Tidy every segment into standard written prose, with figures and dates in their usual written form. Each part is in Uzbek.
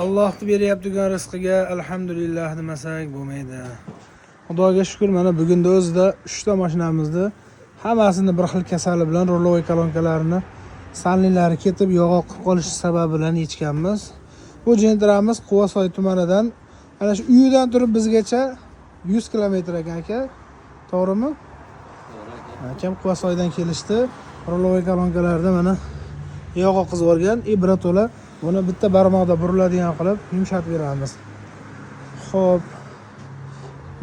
Allohning beryaptigan rizqiga alhamdulillah demasak bo'lmaydi. Xudoga shukr, mana bugunda o'zida 3 ta mashinamizni hammasini bir xil kasali bilan rolovoy kolonkalarini sanlilari ketib yog'oq qilib qolishi sababi bilan yechganmiz. Bu jentramiz Quvasoy tumanidan ana shu uyidan turib bizgacha 100 kilometr ekan aka. To'g'rimi? To'g'ri aka. Akam Quvasoydan kelishdi. Rolovoy kolonkalarda mana yog'oq qizib olgan, ibrato'la. Buni bitta barmoqda buriladigan qilib yumshatib beramiz. Xo'p.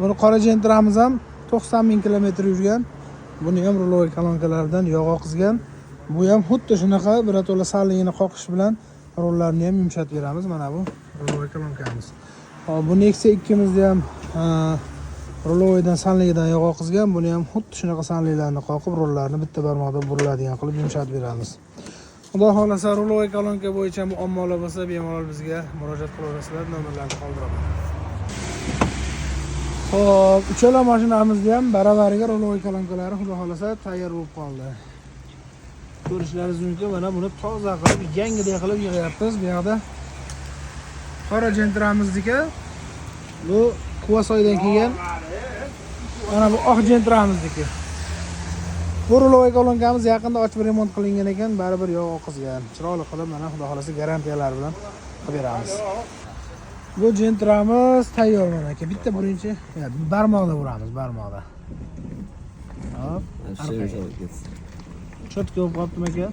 Buni qora jentramiz ham 90 ming kilometr yurgan. Buni ham rolovoy kolonkalardan yog'oq qizgan. Bu ham xuddi shunaqa birato'la salligini qoqish bilan rollarni ham yumshatib beramiz. Mana bu rolovoy kolonkamiz. Hop, bu Nexia 2mizda ham rolovoydan salligidan yog'oq qizgan. Buni ham xuddi shunaqa salliklarni qoqib rollarni bitta barmoqda buriladigan qilib yumshatib beramiz. Xudo xolasa rolovoy kolonka bo'yicha muammolar bo'lsa, bemalol bizga murojaat qilaverasizlar, nomerlarni qoldiraman. Xo'p, uchala mashinamizda ham baravariga rolovoy kolonkalari xudo xolasa tayyor bo'lib qoldi. Ko'rishlaringiz mumkin, mana buni toza qilib, yangidek qilib yig'yapmiz. Bu yoqda qora jentramizniki, bu Quvasoydan kelgan. Mana bu oq jentramizniki. Bu rolovoy kolonkamiz yaqinda ochib remont qilingan ekan, baribir yog'oq qizgan. Chiroyli qilib mana xudo xolasa garantiyalar bilan qilib beramiz. Bu jentramiz tayyor mana aka. Bitta birinchi barmoqda uramiz, barmoqda. Hop, cho'tka bo'lib qolibdimi aka?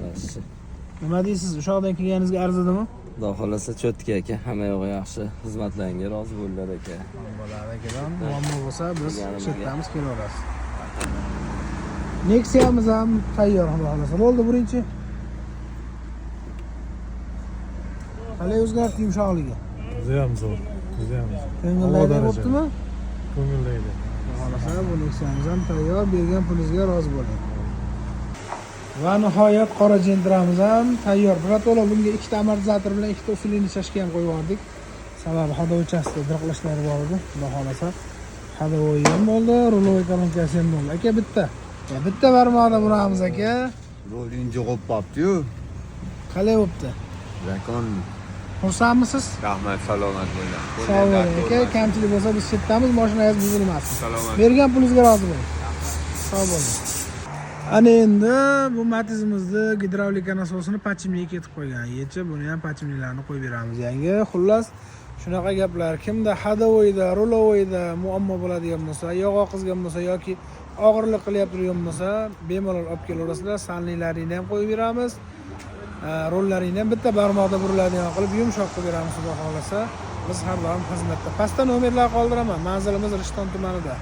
Nima deysiz? O'sha yoqdan kelganingizga arzidimi? Xudo xolasa cho'tka aka, hamma yog'i yaxshi. Xizmatlaringga rozi bo'ldilar aka. Bo'ladi akadan. Muammo bo'lsa biz chetamiz, kelaverasiz. Nexia'miz ham tayyor xudo xolasa. Bo'ldi birinchi. Qalay o'zgardi yumshoqligi? Judayam zo'r. Judayam zo'r. Ko'ngildagi bo'ptimi? Ko'ngildagi. Xolasa bu Nexia'miz ham tayyor, bergan pulingizga rozi bo'ling. Va nihoyat qora jentramiz ham tayyor. Birato'la bunga ikkita amortizator bilan ikkita usulini chashga ham qo'yib yubordik. Sababi haydovchasida dirqlashlari bor edi. Xudo xolasa haydavoy ham bo'ldi, rolovoy kolonkasi ham bo'ldi. Aka bitta. Bitta barmoqda uramiz aka. Rolin jo'g'ib qolibdi-yu. Qalay bo'pti? Zakon. Xursandmisiz? Rahmat, salomat bo'ling. Sog' bo'ling aka. Kamchilik bo'lsa biz chetdamiz, mashinangiz buzilmasin. Salomat. Bergan pulingizga rozi bo'ling. Sog' bo'ling. Ana endi bu Matizimizni gidravlika nasosini pachimniga ketib qo'ygan. Yechib buni ham pachimnilarni qo'yib beramiz yangi. Xullas, shunaqa gaplar. Kimda hadovoyda, rolovoyda muammo bo'ladigan bo'lsa, yog'oq qizgan bo'lsa yoki og'irlik qilyapti turgan bo'lsa, bemalol olib kelaverasizlar. Sanlilarini ham qo'yib beramiz. Rollarini ham bitta barmoqda buriladigan qilib yumshoq qilib beramiz xudo xolasa. Biz har doim xizmatda. Pastda nomerlar qoldiraman. Manzilimiz Rishton tumanida.